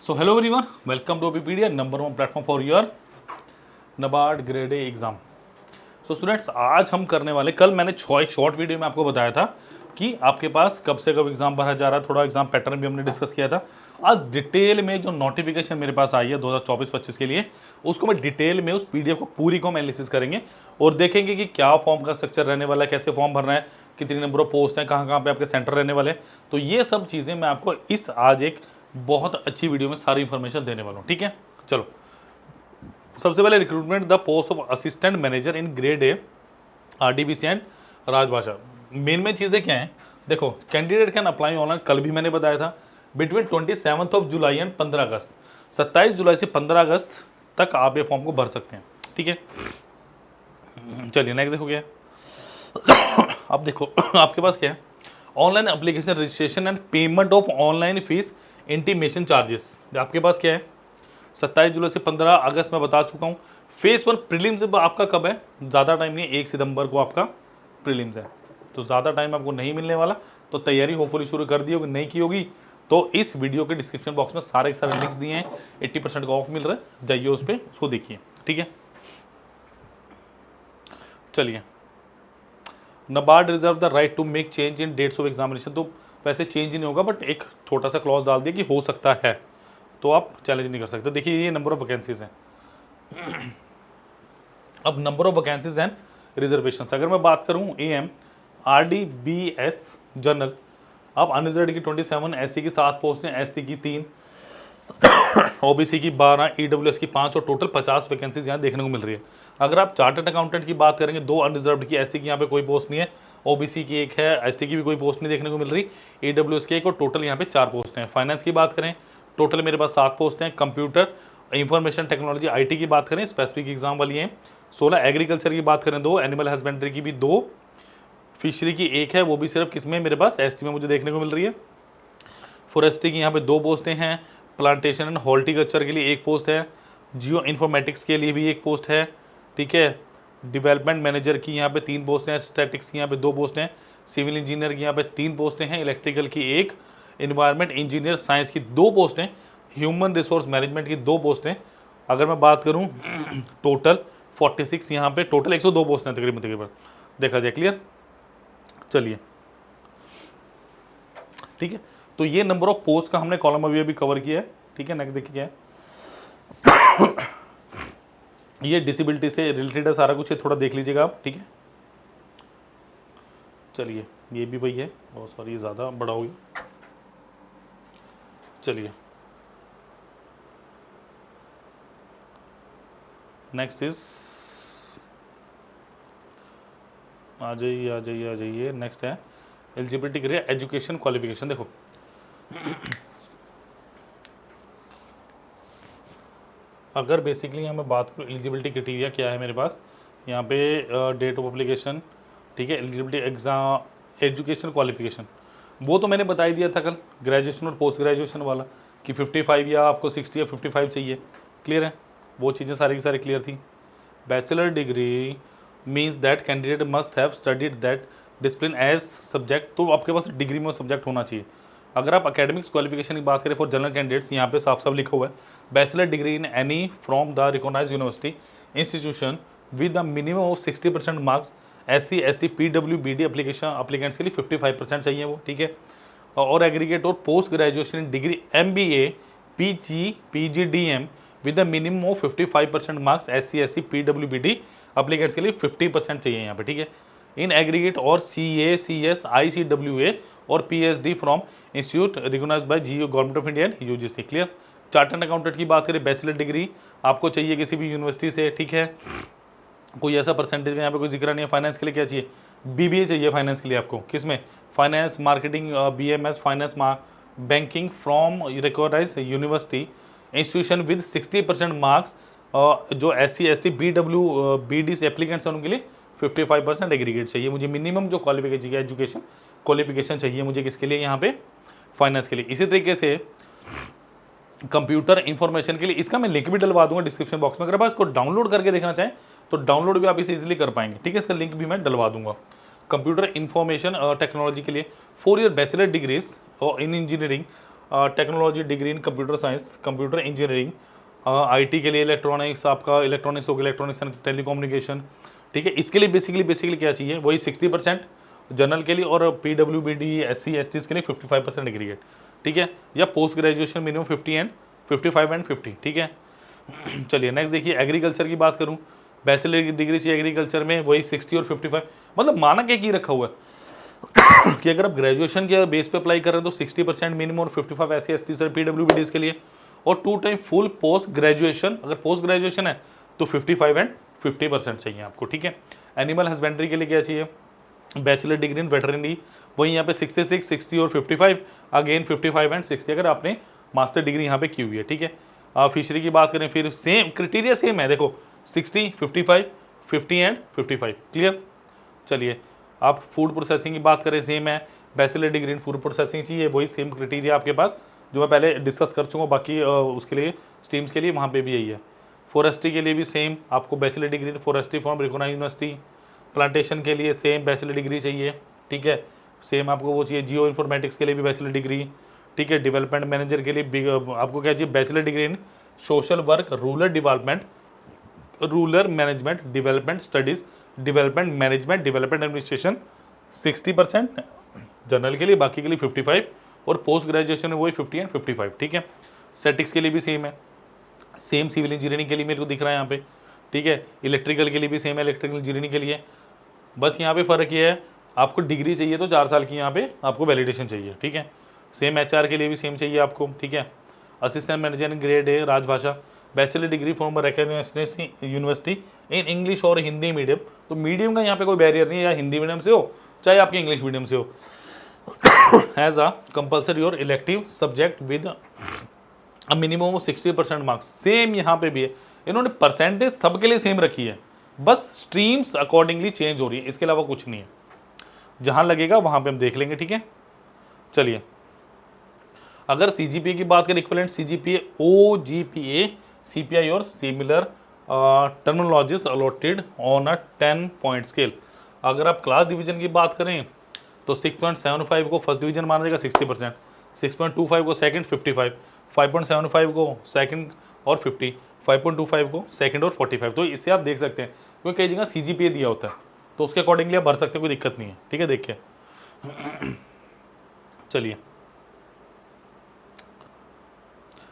So hello everyone, welcome to ओपीपीडिया, number one platform for your NABARD grade A exam. So students, आज हम करने वाले, कल मैंने एक शॉर्ट वीडियो में आपको बताया था कि आपके पास कब से कब एग्जाम भरा जा रहा है, थोड़ा एग्जाम पैटर्न भी हमने डिस्कस किया था। आज डिटेल में जो नोटिफिकेशन मेरे पास आई है 2024-25 के लिए, उसको मैं डिटेल में उस पीडीएफ को पूरी को हम एनालिसिस करेंगे और देखेंगे कि क्या फॉर्म का स्ट्रक्चर रहने वाला है, कैसे फॉर्म भरना है, कितनी नंबर ऑफ पोस्ट हैं, कहाँ कहाँ पे आपके सेंटर रहने वाले हैं। तो ये सब चीज़ें मैं आपको इस आज एक बहुत अच्छी वीडियो में सारी इंफॉर्मेशन देने वाला हूँ। ठीक है, चलो सबसे पहले recruitment the post of assistant manager in grade A RDBC and Rajbhasha. Main चीज़ें क्या हैं, देखो कैंडिडेट कैन अप्लाई ऑनलाइन, कल भी मैंने बताया था, बिटवीन 27 जुलाई एंड 15 अगस्त। 27 जुलाई से 15 अगस्त तक आप ये फॉर्म को भर सकते हैं। ठीक है, चलिए नेक्स्ट देखो क्या है। अब देखो आपके पास क्या है, online application registration and payment of online fees intimation charges. आपके पास क्या है, 27 जुलाई से 15 अगस्त में बता चुका हूँ। फेस 1 प्रीलिम्स आपका कब है, ज़्यादा टाइम नहीं, 1 सितंबर को आपका प्रीलिम्स है, तो ज़्यादा टाइम आपको नहीं मिलने वाला। तो तैयारी होपफुली शुरू कर दी होगी, नहीं की होगी तो इस वीडियो के डिस्क्रिप्शन बॉक्स में सारे के सारे लिंक्स दिए हैं, 80% का ऑफ मिल रहा है, जाइए उस पर, उसको देखिए। ठीक है, चलिए NABARD reserve the right to make change in dates of examination. तो वैसे चेंज नहीं होगा, बट एक छोटा सा क्लॉज डाल दिया कि हो सकता है, तो आप चैलेंज नहीं कर सकते। देखिए ये नंबर ऑफ वैकेंसीज हैं। अब number of vacancies and reservation, अगर मैं बात करूं एएम आरडीबीएस जनरल, अब अनरिजर्व की 27, एससी की 7 पोस्ट हैं, एसटी की 3, ओबीसी की 12, ईडब्ल्यूएस की 5 और टोटल 50 वैकेंसीज यहाँ देखने को मिल रही है। अगर आप चार्टर्ड अकाउंटेंट की बात करेंगे, 2 अनरिजर्व की, एससी की यहाँ पे कोई पोस्ट नहीं है, ओबीसी की 1 है, एसटी की भी कोई पोस्ट नहीं देखने को मिल रही, ईडब्ल्यूएस की 1 और टोटल यहाँ पे 4 पोस्ट हैं। फाइनेंस की बात करें, टोटल मेरे पास 7 पोस्ट हैं। कंप्यूटर इंफॉर्मेशन टेक्नोलॉजी आईटी की बात करें, स्पेसिफिक एग्जाम वाली हैं 16। एग्रीकल्चर की बात करें 2, एनिमल हस्बेंड्री की भी 2, फिशरी की 1 है, वो भी सिर्फ किसमें मेरे पास एसटी में मुझे देखने को मिल रही है। फॉरेस्ट्री की यहाँ पे 2 पोस्टें हैं, प्लांटेशन एंड हॉर्टिकल्चर के लिए 1 पोस्ट है, जियो इन्फॉर्मेटिक्स के लिए भी 1 पोस्ट है। ठीक है, डेवलपमेंट मैनेजर की यहाँ पे 3 पोस्टें हैं, स्टैटिक्स की यहाँ पे 2 पोस्टें हैं, सिविल इंजीनियर की यहाँ पे 3 पोस्टें हैं, इलेक्ट्रिकल की 1, इन्वायरमेंट इंजीनियर साइंस की 2 पोस्टें, ह्यूमन रिसोर्स मैनेजमेंट की 2 पोस्टें। अगर मैं बात करूँ टोटल 46, यहाँ पे टोटल 102 पोस्टें हैं तकरीबन देखा जाए। क्लियर, चलिए ठीक है, तो ये नंबर ऑफ पोस्ट का हमने कॉलम अभी कवर किया है। ठीक है, नेक्स्ट देखिए क्या है। ये डिसेबिलिटी से रिलेटेड है सारा कुछ, ये थोड़ा देख लीजिएगा आप। ठीक है, चलिए ये भी वही है, बहुत सॉरी ज़्यादा बड़ा हो गया। चलिए नेक्स्ट इज, आ जाइए आ जाइए आ जाइए, नेक्स्ट है एलिजिबिलिटी करिए एजुकेशन क्वालिफिकेशन। देखो अगर बेसिकली यहाँ मैं बात करूँ एलिजिबिलिटी क्राइटेरिया क्या है मेरे पास, यहाँ पे डेट ऑफ एप्लीकेशन, ठीक है, एलिजिबिलिटी एग्जाम एजुकेशन क्वालिफिकेशन, वो तो मैंने बता ही दिया था कल, ग्रेजुएशन और पोस्ट ग्रेजुएशन वाला कि 55 या आपको 60 या 55 चाहिए। क्लियर है, वो चीज़ें सारी की सारी क्लियर थी। Bachelor degree means that candidate must have studied that discipline as subject, तो आपके पास डिग्री में सब्जेक्ट होना चाहिए। अगर आप एकेडमिक्स क्वालिफिकेशन की बात करें फॉर जनरल कैंडिडेट्स, यहाँ पे साफ साफ लिखा हुआ है bachelor degree in any from the recognised university institution with the minimum of 60% marks. SC ST PWBD application applicants के लिए 55% चाहिए वो। ठीक है, और एग्रीगेट और post graduation in degree MBA PG DM with the minimum of 55% marks. SC SC PWBD applicants के लिए 50% चाहिए यहाँ पे। ठीक है, इन एग्रीगेट और CA CS ICWA और PhD from institute recognised by GU government of India and UGC। Clear, chartered accountant की बात करें, बैचलर डिग्री आपको चाहिए किसी भी यूनिवर्सिटी से। ठीक है, कोई ऐसा परसेंटेज में यहाँ पे कोई जिक्र नहीं है। फाइनेंस के लिए क्या चाहिए, BBA चाहिए फाइनेंस के लिए आपको, किसमें, finance marketing BMS finance banking from recognised university institution with 60% marks. जो SC ST BWBD एप्लीकेंट्स हैं उनके लिए 55% एग्रीगेट चाहिए मुझे। मिनिमम जो क्वालिफिकेशन एजुकेशन क्वालिफिकेशन चाहिए मुझे किसके लिए, यहाँ पे फाइनेंस के लिए। इसी तरीके से कंप्यूटर इंफॉर्मेशन के लिए, इसका मैं लिंक भी डलवा दूंगा डिस्क्रिप्शन बॉक्स में, अगर आप इसको डाउनलोड करके देखना चाहें तो डाउनलोड भी आप इसे इजीली कर पाएंगे। ठीक है, इसका लिंक भी मैं डलवा दूंगा। कंप्यूटर इंफॉर्मेशन टेक्नोलॉजी के लिए 4 ईयर बैचलर डिग्रीज और इन engineering technology degree in computer science, computer engineering, IT के लिए इलेक्ट्रॉनिक्स, आपका इलेक्ट्रॉनिक्स हो गया, इलेक्ट्रॉनिक्स एंड टेलीकम्युनिकेशन, ठीक है। इसके लिए बेसिकली क्या चाहिए, वही 60% जनरल के लिए, और PWBD SC STs के लिए 55% एग्रीगेट, ठीक है। या पोस्ट ग्रेजुएशन मिनिमम 55 एंड 50, ठीक है। चलिए नेक्स्ट देखिए, एग्रीकल्चर की बात करूं, बैचलर की डिग्री चाहिए एग्रीकल्चर में, वही 60 और 55, मतलब मानक एक ही रखा हुआ है कि अगर आप ग्रेजुएशन के बेस पे अप्लाई कर रहे हैं तो 60% मिनिमम और 55 SC ST सर PWBDs के लिए, और 2 टाइम फुल पोस्ट ग्रेजुएशन, अगर पोस्ट ग्रेजुएशन है तो 55 एंड 50% चाहिए आपको, ठीक है। एनिमल हस्बेंड्री के लिए क्या चाहिए, बैचलर डिग्री इन वेटरनरी, वही यहाँ पे 66, 60 और 55, अगेन 55 एंड 60 अगर आपने मास्टर डिग्री यहाँ पे की हुई है, ठीक है। फिशरी की बात करें फिर सेम क्राइटेरिया सेम है, देखो 60, 55, 50 एंड 55, क्लियर। चलिए आप फूड प्रोसेसिंग की बात करें, सेम है, बैचलर डिग्री इन फूड प्रोसेसिंग चाहिए, वही सेम क्राइटेरिया आपके पास जो मैं पहले डिस्कस कर चुका हूँ, बाकी उसके लिए स्ट्रीम्स के लिए वहाँ पे भी यही है। फॉरेस्ट्री के लिए भी सेम, आपको bachelor degree in forestry from recognised university. Plantation के लिए सेम बैचलर डिग्री चाहिए, ठीक है, सेम आपको वो चाहिए। जियो इन्फॉर्मेटिक्स के लिए भी बैचलर डिग्री, ठीक है। डेवलपमेंट मैनेजर के लिए आपको क्या चाहिए, बैचलर डिग्री इन social work, rural development, rural management, development studies, development management, development administration 60% general के लिए, बाकी के लिए 55, और पोस्ट ग्रेजुएशन में वही 50 एंड 55, ठीक है। स्टैटिक्स के लिए भी सेम है, सेम सिविल इंजीनियरिंग के लिए मेरे को दिख रहा है यहाँ पे, ठीक है। इलेक्ट्रिकल के लिए भी सेम है, इलेक्ट्रिकल इंजीनियरिंग के लिए, बस यहाँ पे फ़र्क ये है आपको डिग्री चाहिए तो 4 साल की यहाँ पे आपको वैलिडेशन चाहिए, ठीक है। सेम HR के लिए भी सेम चाहिए आपको, ठीक है। Assistant manager in grade A Rajbhasha, bachelor degree from recognised university in English और हिंदी मीडियम, तो मीडियम का यहाँ पे कोई बैरियर नहीं है, या हिंदी मीडियम से हो चाहे आपके इंग्लिश मीडियम से हो, हैज़ अ कंपल्सरी और elective subject with a minimum of 60% marks, same यहाँ पे भी है, इन्होंने परसेंटेज सबके लिए सेम रखी है, बस स्ट्रीम्स अकॉर्डिंगली चेंज हो रही है, इसके अलावा कुछ नहीं है। जहाँ लगेगा वहाँ पे हम देख लेंगे, ठीक है। चलिए अगर CGPA की बात करें, इक्विवेलेंट CGPA, OGPA, CPI और similar terminologies allotted on a 10 point scale. अगर आप क्लास डिवीजन की बात करें तो 6.75 को फर्स्ट डिवीजन माना जाएगा 60%, 6.25 को सेकंड 55, 5.75 को सेकंड और 50, 5.25 को सेकंड और 45। तो इससे आप देख सकते हैं क्योंकि कई जगह CGPA दिया होता है तो उसके अकॉर्डिंगली आप भर सकते हैं, कोई दिक्कत नहीं है, ठीक है। देखिए चलिए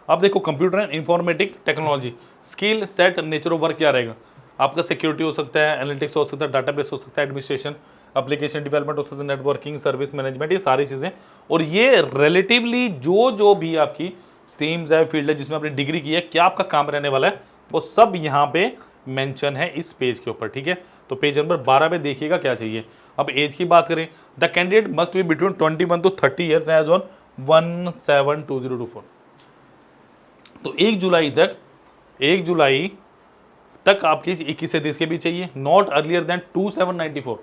अब देखो, computer and informatic technology skill set, nature of work क्या रहेगा आपका, सिक्योरिटी हो सकता है, एनालिटिक्स हो सकता है, डाटाबेस हो सकता है, एडमिनिस्ट्रेशन, एप्लीकेशन डेवलपमेंट हो सकता है, नेटवर्किंग, सर्विस मैनेजमेंट, ये सारी चीज़ें। और ये रिलेटिवली जो भी आपकी स्ट्रीम्स है, फील्ड है जिसमें आपने डिग्री की है, क्या आपका काम रहने वाला है, वो सब यहाँ पे मेंशन है इस पेज के ऊपर, ठीक है। तो पेज नंबर 12 पे देखिएगा क्या चाहिए। अब एज की बात करें, the candidate must be between 21 to 30 years age on 1/7/2024। तो 1 जुलाई तक आपकी 21 से 30 के भी चाहिए, नॉट अर्लियर देन 2/7/94।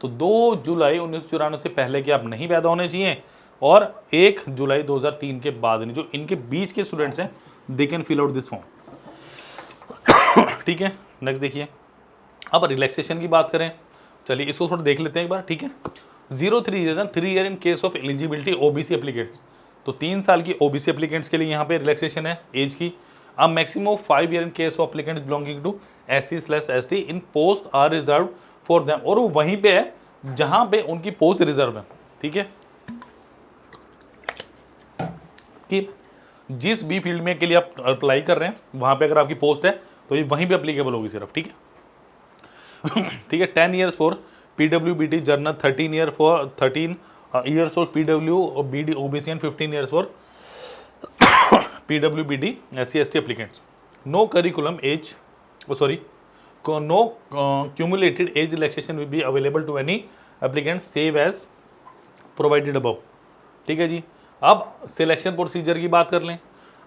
तो 2 जुलाई 1994 से पहले के आप नहीं पैदा होने चाहिए, और 1 जुलाई 2003 के बाद नहीं। जो इनके बीच के स्टूडेंट्स हैं they can fill out this form, ठीक है। नेक्स्ट देखिए, अब रिलैक्सेशन की बात करें, चलिए इसको थोड़ा देख लेते हैं एक बार, ठीक है। 0-3 year 3 year in case of eligibility OBC applicants, तो 3 साल की OBC एप्लीकेंट्स के लिए यहाँ पे रिलैक्सेशन है एज की। अब maximum of 5 year in case of applicants belonging to SC/ST in post are reserved for them, और वो वहीं पे है जहां पे उनकी पोस्ट रिजर्व है, ठीक है। कि जिस भी फील्ड में के लिए आप अप्लाई कर रहे हैं वहां पे अगर आपकी पोस्ट है तो ये वहीं पे अप्लीकेबल होगी सिर्फ, ठीक है। ठीक है, 10 years for PWBD general, 13 year for 13 years for PWBD OBC and 15 years for PWBD SC/ST applicants. No curriculum age, no cumulated age relaxation will be available to any applicant save as provided above, ठीक है जी। अब selection procedure की बात कर लें।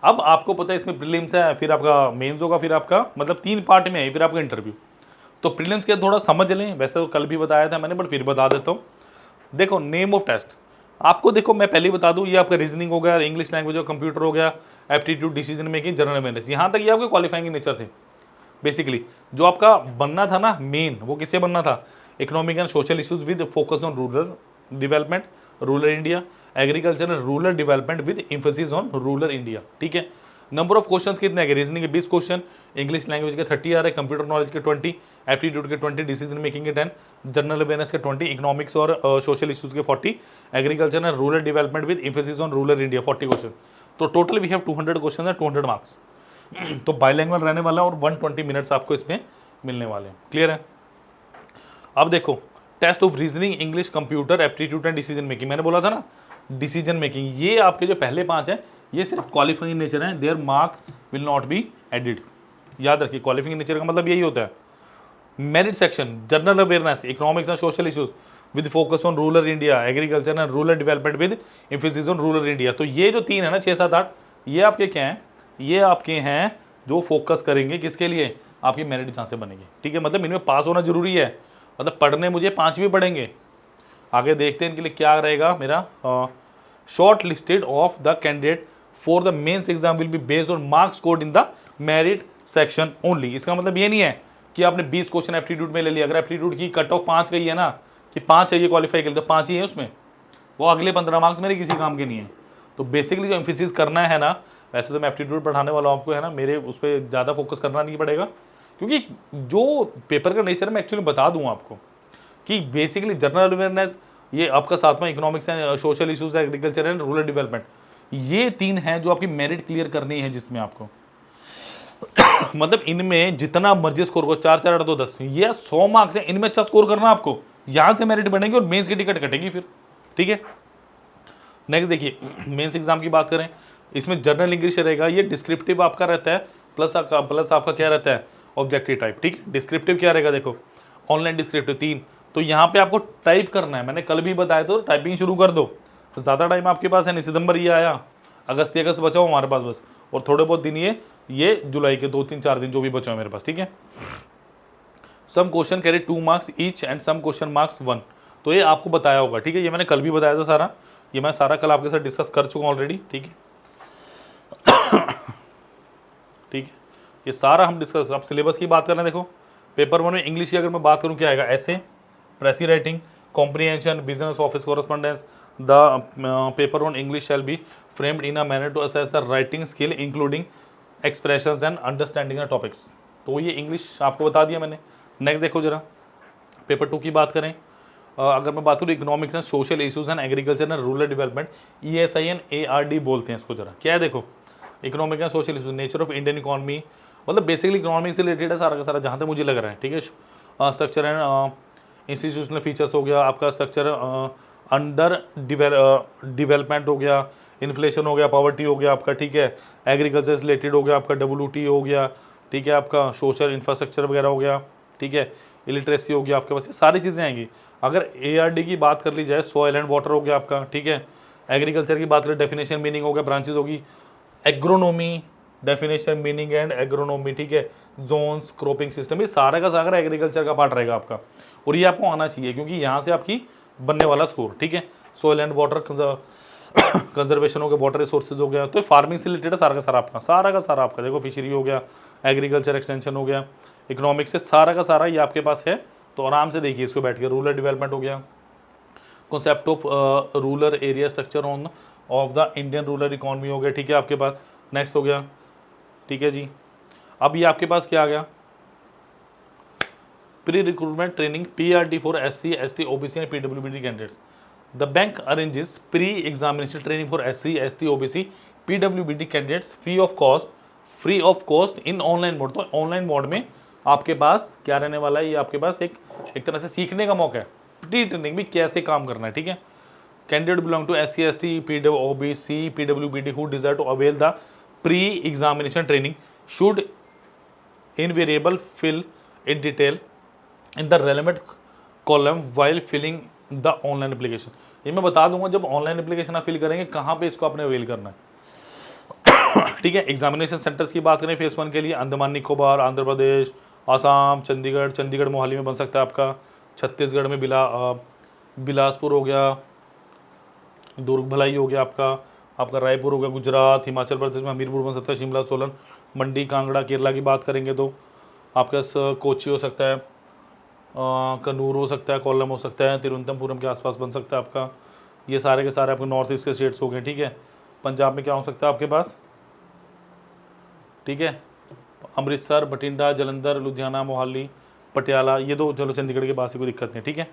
अब आपको पता है इसमें प्रीलिम्स है, फिर आपका मेंस होगा, फिर आपका मतलब 3 पार्ट में है, फिर आपका इंटरव्यू। तो प्रीलिम्स के थोड़ा समझ लें, वैसे तो कल भी बताया था मैंने, बट फिर बता देता हूँ। देखो नेम ऑफ टेस्ट आपको, देखो मैं पहले ही बता दूँ, ये आपका रीजनिंग हो गया, इंग्लिश लैंग्वेज हो, कंप्यूटर हो गया, aptitude, decision making, general awareness, यहाँ तक ये आपके क्वालिफाइंग नेचर थे। बेसिकली जो आपका बनना था ना मेन, वो किससे बनना था, economic and social issues with focus on rural development, rural India, agriculture and rural development with emphasis on rural India. ठीक है, नंबर ऑफ क्वेश्चंस कितने आ गए, रीजनिंग के 20 क्वेश्चन, इंग्लिश लैंग्वेज के 30 आ रहे, कंप्यूटर नॉलेज के 20, एप्टीट्यूड के 20, डिसीजन मेकिंग के 10, जनरल अवेयरनेस के 20, इकोनॉमिक्स और सोशल इश्यूज के 40, agriculture and rural development with emphasis on rural India 40 question. तो टोटल वी हैव 200 क्वेश्चन है, 200 मार्क्स। तो बाइलैंग्वेज रहने वाला है और 120 मिनट्स आपको इसमें मिलने वाले हैं। क्लियर है? अब देखो, test of reasoning, English, computer, aptitude and decision making. मैंने बोला था ना डिसीजन मेकिंग, ये आपके जो पहले 5 हैं ये सिर्फ क्वालिफाइंग नेचर है, there marks will not be added. याद रखिए, क्वालिफाइंग नेचर का मतलब यही होता है। Merit section, general awareness, economics and social issues with focus on rural India, agriculture and rural development with emphasis on rural India. तो ये जो 3 है ना, 6, 7, 8, ये आपके क्या हैं, ये आपके हैं जो फोकस करेंगे किसके लिए, आपकी मेरिट जहाँ से बनेगी। ठीक है, मतलब इनमें पास होना जरूरी है, मतलब पढ़ने मुझे 5 भी पढ़ेंगे। आगे देखते हैं इनके लिए क्या रहेगा मेरा। Shortlisted of the candidate for the mains exam will be based on marks scored in the merit section only. इसका मतलब ये नहीं है कि आपने 20 क्वेश्चन एप्टीट्यूड में ले लिया, अगर एप्टीट्यूड की कट ऑफ 5 गई है ना, कि 5 चाहिए क्वालिफाई के लिए, तो 5 ही है उसमें, वो अगले 15 मार्क्स मेरे किसी काम के नहीं है। तो बेसिकली जो एम्फेसिस करना है ना, वैसे तो मैं एप्टीट्यूड पढ़ाने वाला हूँ आपको, है ना, मेरे उस पर ज़्यादा फोकस करना नहीं पड़ेगा, क्योंकि जो पेपर का नेचर मैं एक्चुअली बता दूँ आपको कि बेसिकली जनरल अवेयरनेस, ये आपका 7वां economics and social issues, agriculture and rural development, ये 3 हैं जो आपकी मेरिट क्लियर करनी है, जिसमें आपको मतलब इनमें जितना मर्जी स्कोर को 4, 4, 8, 2, 10, ये 100 मार्क्स है, इनमें अच्छा स्कोर करना आपको, यहां से मेरिट बनेगी और मेंस की टिकट कटेगी फिर। ठीक है, नेक्स्ट देखिए, मेंस एग्जाम की बात करें, इसमें जनरल इंग्लिश रहेगा, ये डिस्क्रिप्टिव आपका रहता है, प्लस आपका क्या रहता है, ऑब्जेक्टिव टाइप। ठीक है, डिस्क्रिप्टिव क्या रहेगा, देखो ऑनलाइन डिस्क्रिप्टिव 3, तो यहाँ पे आपको टाइप करना है, मैंने कल भी बताया, तो टाइपिंग शुरू कर दो, तो ज़्यादा टाइम आपके पास है नहीं, सितंबर ये आया, अगस्त बचा हो हमारे पास बस, और थोड़े बहुत दिन ये जुलाई के 2, 3, 4 दिन जो भी बचा हो मेरे पास। ठीक है, some question carry 2 marks each and some question marks 1, तो ये आपको बताया होगा। ठीक है, ये मैंने कल भी बताया था सारा, ये मैं सारा कल आपके साथ डिस्कस कर चुका हूँ ऑलरेडी। ठीक है, ठीक है, ये सारा हम डिस्कस। अब सिलेबस की बात कर रहे हैं, देखो पेपर 1 में इंग्लिश की अगर मैं बात करूँ क्या आएगा, ऐसे, precis writing, comprehension, business office correspondence. The paper on English shall be framed in a manner to assess the writing skill including expressions and understanding the topics. तो ये इंग्लिश आपको बता दिया मैंने। नेक्स्ट देखो जरा, पेपर 2 की बात करें, अगर मैं बात करूँ economics and social issues and agriculture and rural development, ESIN ARD बोलते हैं इसको। जरा क्या है, देखो economic and social issues, nature of Indian economy, मतलब बेसिकली इकोनॉमी से रिलेटेड है सारा का सारा, जहाँ तक मुझे लग रहा है। ठीक है, स्ट्रक्चर एंड इंस्टीट्यूशनल फीचर्स हो गया आपका, स्ट्रक्चर अंडर डेवलपमेंट हो गया, इन्फ्लेशन हो गया, पॉवर्टी हो गया आपका। ठीक है, एग्रीकल्चर से रिलेटेड हो गया आपका, WT हो गया। ठीक है, आपका सोशल इंफ्रास्ट्रक्चर वगैरह हो गया। ठीक है, इलिटरेसी हो गया आपके पास, ये सारी चीज़ें आएंगी। अगर ARD की बात कर ली जाए, सॉइल एंड वाटर हो गया आपका। ठीक है, एग्रीकल्चर की बात करें, डेफिनेशन मीनिंग हो गया, ब्रांचेज होगी, agronomy, definition meaning and agronomy. ठीक है, जोन्स, क्रॉपिंग सिस्टम, ये सारा का सारा एग्रीकल्चर का पार्ट रहेगा आपका, और ये आपको आना चाहिए क्योंकि यहाँ से आपकी बनने वाला स्कोर। ठीक है, सॉइल एंड वाटर कंजर्वेशन हो गया, वाटर रिसोर्सेज हो गया, तो फार्मिंग से रिलेटेड है सारा का सारा आपका। देखो फिशरी हो गया, एग्रीकल्चर एक्सटेंशन हो गया, इकोनॉमिक्स से सारा का सारा ये आपके पास है, तो आराम से देखिए इसको बैठ के। रूरल डेवलपमेंट हो गया, concept of rural area structure on off the Indian rural economy हो गया। ठीक है, आपके पास नेक्स्ट हो गया। ठीक है जी, अब ये आपके पास क्या आ गया, pre recruitment training PRT for SC ST OBC and PWBD candidates. The bank arranges pre examination training for SC ST OBC PWBD candidates free of cost in online mode. तो ऑनलाइन मोड में आपके पास क्या रहने वाला है, ये आपके पास एक तरह से सीखने का मौका है, प्री ट्रेनिंग भी कैसे काम करना है। ठीक है, candidate belong to SC ST OBC PWBD who desire to avail the pre examination training should invariable fill in detail in the relevant column while filling the online application. ये मैं बता दूंगा जब ऑनलाइन एप्लीकेशन आप fill करेंगे कहाँ पे इसको आपने अवेल करना है। ठीक है, एग्जामिनेशन सेंटर्स की बात करें फेज 1 के लिए, अंडमान निकोबार, आंध्र प्रदेश, आसाम, चंडीगढ़ मोहाली में बन सकता है आपका, छत्तीसगढ़ में बिलासपुर हो गया, दुर्ग भलाई हो गया आपका रायपुर हो गया, गुजरात, हिमाचल प्रदेश में हमीरपुर बन सकता है, शिमला, सोलन, मंडी, कांगड़ा। केरला की बात करेंगे तो आपके पास कोची हो सकता है, कन्नूर हो सकता है, कोल्लम हो सकता है, तिरुवनंतपुरम के आसपास बन सकता है आपका, ये सारे के सारे आपके नॉर्थ ईस्ट के स्टेट्स हो गए, ठीक है। पंजाब में क्या हो सकता है आपके पास, ठीक है, अमृतसर, बठिंडा, जलंधर, लुधियाना, मोहाली, पटियाला, ये तो चलो चंडीगढ़ के पास ही कोई दिक्कत नहीं, ठीक है।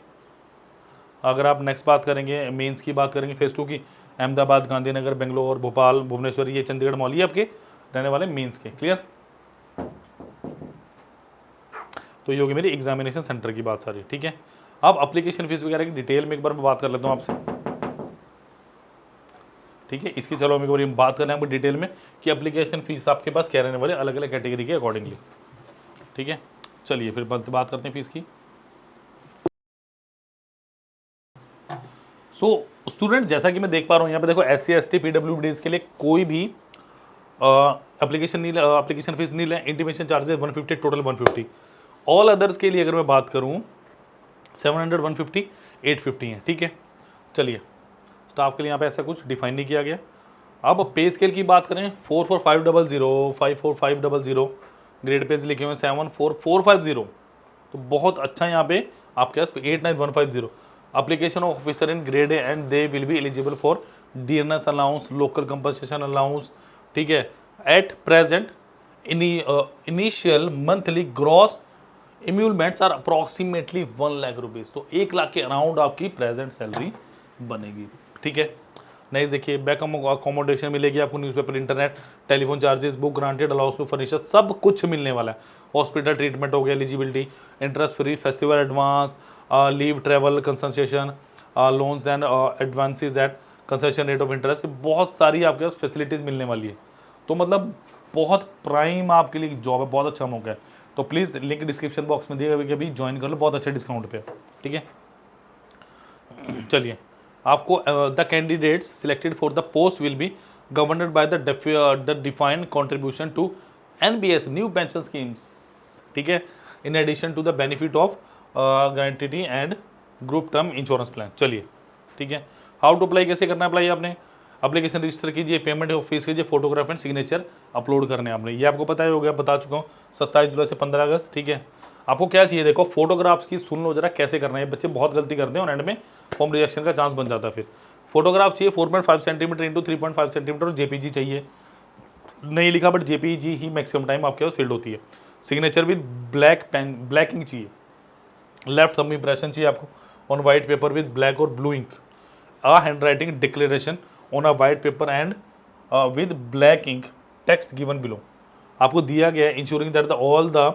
अगर आप नेक्स्ट बात करेंगे मेंस की बात करेंगे फेज 2 की, अहमदाबाद, गांधीनगर, बेंगलोर, भोपाल, भुवनेश्वर, ये चंडीगढ़, मोहाली आपके रहने वाले मेंस के। क्लियर। तो ये होगी मेरी एग्जामिनेशन सेंटर की बात सारी, ठीक है। अब एप्लीकेशन फीस वगैरह की डिटेल में एक बार मैं बात कर लेता हूँ आपसे, ठीक है। इसकी चलो हम एक बार बात कर रहे हैं डिटेल में कि एप्लीकेशन फीस आपके पास क्या रहने वाले अलग अलग कैटेगरी के अकॉर्डिंगली, ठीक है। चलिए फिर बात करते हैं फीस की। सो स्टूडेंट, जैसा कि मैं देख पा रहा हूँ यहाँ पे देखो, SC ST PWDs के लिए कोई भी एप्लीकेशन फीस नहीं है। Intimation charges 150, total 150। All others के लिए अगर मैं बात करूँ 700, 150, 850 है, ठीक है। चलिए, स्टाफ के लिए यहाँ पे ऐसा कुछ डिफाइन नहीं किया गया। अब पे स्केल की बात करें 44500, 54500, ग्रेड पेज लिखे हुए 74450, तो बहुत अच्छा यहाँ पे आपके पास 89150। Application officer in grade A and they will be eligible for dearness allowance, local compensation allowance, ठीक है। At present initial monthly gross emoluments are approximately 1 lakh rupees, तो 1 लाख के अराउंड आपकी प्रेजेंट सैलरी बनेगी, ठीक है। नेक्स्ट देखिए, बैक अकोमोडेशन मिलेगी आपको, newspaper, internet, telephone charges, book granted, allowance to furniture, सब कुछ मिलने वाला है। हॉस्पिटल ट्रीटमेंट हो गया, eligibility, interest free, festival advance, leave, travel concession, loans and advances at concession rate of interest, बहुत सारी आपके पास फैसिलिटीज़ मिलने वाली है। तो मतलब बहुत प्राइम आपके लिए जॉब है, बहुत अच्छा मौका है। तो प्लीज़ लिंक डिस्क्रिप्शन बॉक्स में दिए गए अभी ज्वाइन कर लो, बहुत अच्छे डिस्काउंट पे, ठीक है। चलिए, आपको the candidates selected for the post will be governed by the defined contribution to NBS new pension schemes, ठीक है, in addition to the benefit of guarantee and group term insurance plan. चलिए, ठीक है। हाउ टू अप्लाई, कैसे करना है apply आपने, application register कीजिए, पेमेंट फीस कीजिए, फोटोग्राफ एंड सिग्नेचर अपलोड करने आपने, ये आपको पता ही हो गया, बता चुका हूँ, 27 जुलाई से 15 अगस्त, ठीक है। आपको क्या चाहिए, देखो फोटोग्राफ्स की सुन लो जरा कैसे करना है, बच्चे बहुत गलती करते हैं और एंड में फॉर्म रिजेक्शन का चांस बन जाता है। फिर फोटोग्राफ चाहिए 4.5 सेंटीमीटर इंटू 3.5 सेंटीमीटर और JPG चाहिए, नहीं लिखा बट JPG ही मैक्सिमम टाइम आपके पास फील्ड होती है। Signature with black pen, black ink चाहिए, लेफ्ट थंब इंप्रेशन चाहिए आपको on white paper with black और blue ink, a hand writing declaration on a white paper and with black ink, text given below, आपको दिया गया है, ensuring that the all the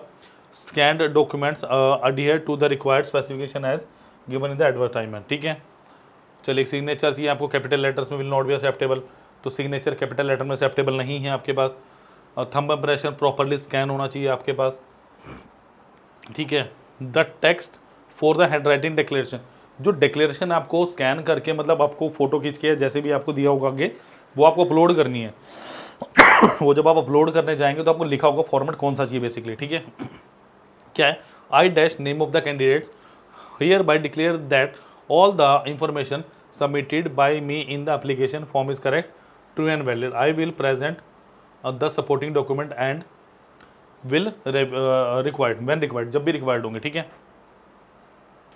scanned documents adhere to the required specification as given in the advertisement, ठीक है। चलिए, signature चाहिए आपको, capital letters में विल नॉट बी एक्सेप्टेबल, तो सिग्नेचर कैपिटल लेटर में एक्सेप्टेबल नहीं है आपके पास। थंब इंप्रेशन प्रॉपरली स्कैन होना चाहिए आपके पास, ठीक है। The text for the hand writing declaration, जो डिक्लेरेशन आपको स्कैन करके मतलब आपको फोटो खींच के जैसे भी आपको दिया होगा आगे, वो आपको अपलोड करनी है। वो जब आप अपलोड करने जाएंगे तो आपको लिखा होगा फॉर्मेट कौन सा चाहिए बेसिकली, ठीक है। क्या है, I dash name of the candidates here bye declare that all the information submitted by me in the application form is correct, true and valid, I will present the supporting document and will required when required, जब भी required होंगे, ठीक है।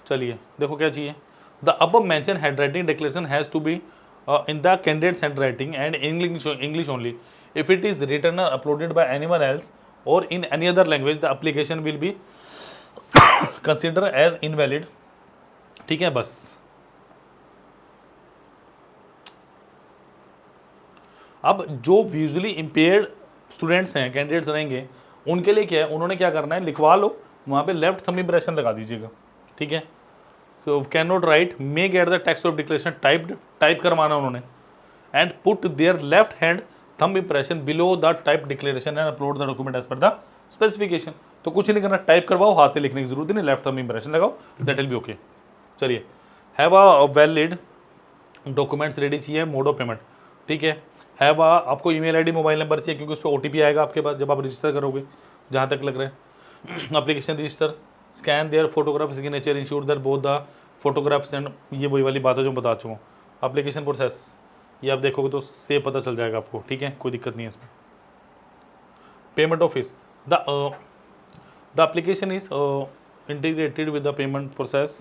चलिए, देखो क्या चाहिए, the above mentioned hand writing declaration has to be in the candidate's handwriting and English only, if it is written or uploaded by anyone else or in any other language the application will be considered as invalid, ठीक है। बस अब जो visually impaired students हैं, candidates रहेंगे, उनके लिए क्या है, उन्होंने क्या करना है, लिखवा लो, वहाँ पे लेफ्ट थंब इंप्रेशन लगा दीजिएगा, ठीक है। तो can not write may get the text of declaration type करवाना उन्होंने, and put their left hand thumb impression below the type declaration and upload the document as per the specification. तो कुछ नहीं करना, टाइप करवाओ, हाथ से लिखने की जरूरत नहीं, लेफ्ट थंब इंप्रेशन लगाओ, दैट विल बी ओके। चलिए, have a valid documents ready चाहिए, मोड ऑफ पेमेंट, ठीक है। हैव आपको ईमेल आईडी मोबाइल नंबर चाहिए, क्योंकि उस पर OTP आएगा आपके पास जब आप रजिस्टर करोगे, जहाँ तक लग रहा है। Application register, scan their photograph signature, ensure that both the photographs and, ये वही वाली बात है जो बता चुका हूँ। एप्लीकेशन प्रोसेस, ये आप देखोगे तो से पता चल जाएगा आपको, ठीक है, कोई दिक्कत नहीं है इसमें। Payment office, the application is integrated with the payment process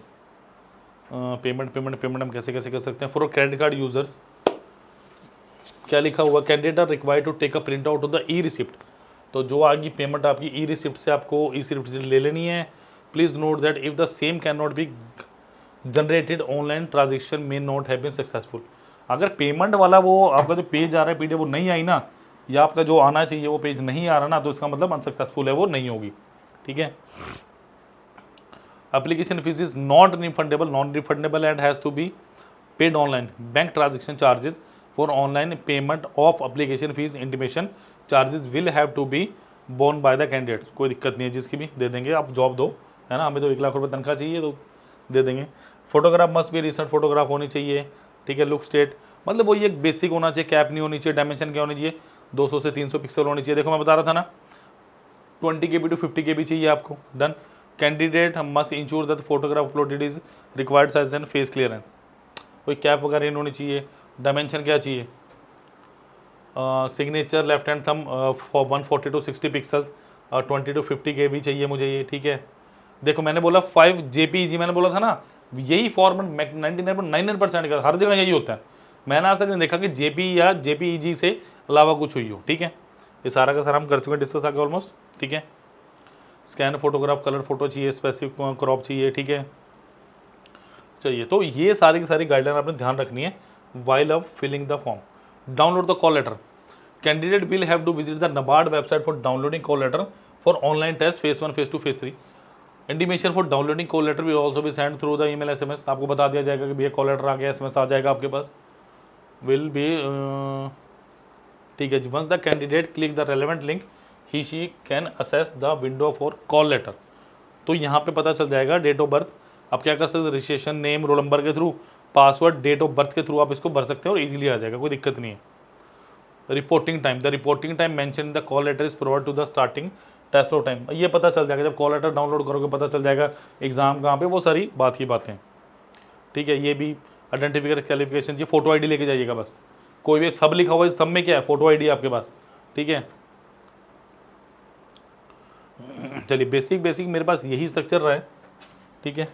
payment हम कैसे कैसे कर सकते हैं। फॉर क्रेडिट कार्ड यूजर्स क्या लिखा हुआ, candidate are required to take a print out of the e receipt. तो जो आगे पेमेंट आपकी ई रिसिप्ट से आपको ई रिसिप्ट ले लेनी है। Please note that if the same can not be generated online transaction may not have been successful. अगर पेमेंट वाला वो आपका जो पेज आ रहा है पीडीएफ वो नहीं आई ना, या आपका जो आना चाहिए वो पेज नहीं आ रहा ना, तो इसका मतलब अनसक्सेसफुल है, वो नहीं होगी। ठीक है। Application fees is not refundable and has to be paid online. Bank transaction charges for online payment of application fees intimation charges will have to be borne by the candidates. कोई दिक्कत नहीं है, जिसकी भी दे देंगे, आप जॉब दो, है ना, हमें तो 1 लाख रुपए तनख्वाह चाहिए तो दे देंगे। फोटोग्राफ मस्ट भी रिसेंट फोटोग्राफ होनी चाहिए। ठीक है। लुक स्टेट मतलब वही एक बेसिक होना चाहिए, कैप नहीं होनी चाहिए, डायमेंशन क्या होनी चाहिए, 200 से 300 पिक्सल होनी चाहिए। देखो मैं बता रहा था ना 20 KB to 50 KB चाहिए आपको। Done. Candidate must ensure that photograph uploaded is required size and face clearance. कोई कैप वगैरह नहीं होनी चाहिए। डायमेंशन क्या चाहिए, signature left hand thumb 140 to 60 pixel, 20 to 50 KB चाहिए मुझे ये। ठीक है। देखो मैंने बोला 5 JPEG, मैंने बोला था ना यही फॉर्मेट 99.99% का हर जगह यही होता है। मैंने आज तक नहीं देखा कि JPE या JPEG से अलावा कुछ हुई हो। ठीक है। ये सारा का सारा हम कर चुके हैं डिस्कस आगे ऑलमोस्ट। ठीक है। स्कैन फोटोग्राफ, कलर फोटो चाहिए, स्पेसिफिक क्रॉप चाहिए। ठीक है। चाहिए तो ये सारी की सारी गाइडलाइन आपने ध्यान रखनी है while of filling the form. Download the call letter. Candidate will have to visit the NABARD website for downloading call letter for online test phase 1, phase 2, phase 3। Intimation for downloading call letter will also be send through the email SMS। आपको बता दिया जाएगा कि भैया call letter आ गया, SMS आ जाएगा आपके पास, will be. ठीक है जी। Once the candidate click the relevant link he she can access the window for call letter. तो यहाँ पे पता चल जाएगा डेट ऑफ बर्थ। आप क्या कर सकते हैं, रजिस्ट्रेशन नेम, रोल नंबर के through, password, date of birth के थ्रू आप इसको भर सकते हैं और इजीली आ जाएगा, कोई दिक्कत नहीं है। Reporting time, the reporting time mention in the call letter is provide to the starting test of time. ये पता चल जाएगा जब कॉल लेटर डाउनलोड करोगे, पता चल जाएगा एग्जाम कहाँ पे, वो सारी बात की बातें। ठीक है। ये भी आइडेंटिफिकेशन क्वालिफिकेशन, ये फोटो ID लेके जाइएगा बस। कोई भी सब लिखा हुआ है, सब में क्या है, फोटो ID आपके पास। ठीक है। चलिए बेसिक मेरे पास यही स्ट्रक्चर रहा है। ठीक है।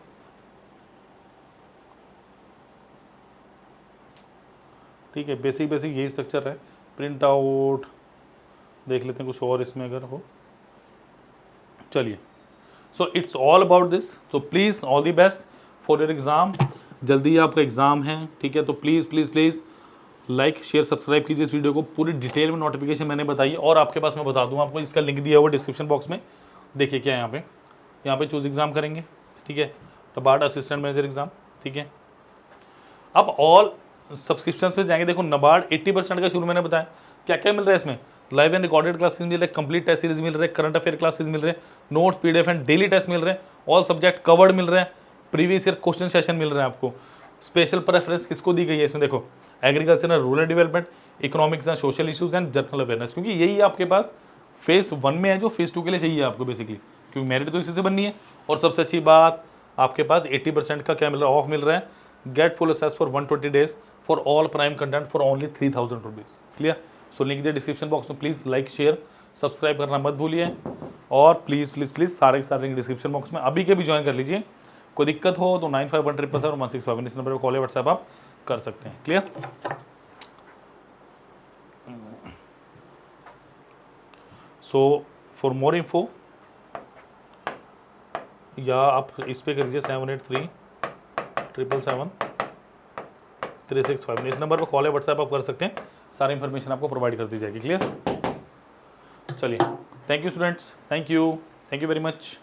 ठीक है। बेसिक यही स्ट्रक्चर है। प्रिंट आउट देख लेते हैं कुछ और इसमें अगर हो। चलिए so it's all about this. तो please all the best for your exam. जल्दी आपका एग्ज़ाम है। ठीक है। तो प्लीज़ लाइक शेयर सब्सक्राइब कीजिए इस वीडियो को। पूरी डिटेल में नोटिफिकेशन मैंने बताई और आपके पास मैं बता दूँ आपको, इसका लिंक दिया हुआ डिस्क्रिप्शन बॉक्स में। देखिए क्या है यहाँ पे चूज एग्ज़ाम करेंगे। ठीक है। NABARD assistant manager exam. ठीक है। अब ऑल सब्सक्रिप्शन पे जाएंगे। देखो NABARD 80% का शुरू मैंने बताया, क्या क्या मिल रहा है इसमें, लाइव एंड रिकॉर्डेड क्लासेस मिल रहे, कंप्लीट टेस्ट सीरीज मिल रहे, करंट अफेयर क्लासेस मिल रहे, notes PDF and daily test मिल रहे, ऑल सब्जेक्ट कवर्ड मिल रहे हैं, प्रीवियस ईयर क्वेश्चन सेशन मिल रहे हैं आपको। स्पेशल प्रेफरेंस किसको दी गई है इसमें, देखो agriculture and rural development, economics and social issues and general awareness, क्योंकि यही आपके पास फेज 1 में है जो फेज 2 के लिए चाहिए आपको बेसिकली, क्योंकि मेरिट तो इसी से बननी है। और सबसे अच्छी बात आपके पास 80% का क्या मिल रहा है, ऑफ मिल रहा है। Get full access for 120 days for all prime content for only 3000 rupees. Clear. So link दिया डिस्क्रिप्शन बॉक्स में। प्लीज़ लाइक शेयर सब्सक्राइब करना मत भूलिए और प्लीज़ सारे के सारे लिंक डिस्क्रिप्शन बॉक्स में अभी के भी ज्वाइन कर लीजिए। कोई दिक्कत हो तो 9517771651 इस नंबर पर कॉल या व्हाट्सएप आप कर सकते हैं। Clear. So for more info या आप इस पे कर लीजिए 7837773651 इस नंबर पर कॉल या व्हाट्सएप आप कर सकते हैं। सारी इन्फॉर्मेशन आपको प्रोवाइड कर दी जाएगी। क्लियर। चलिए thank you students, thank you very much.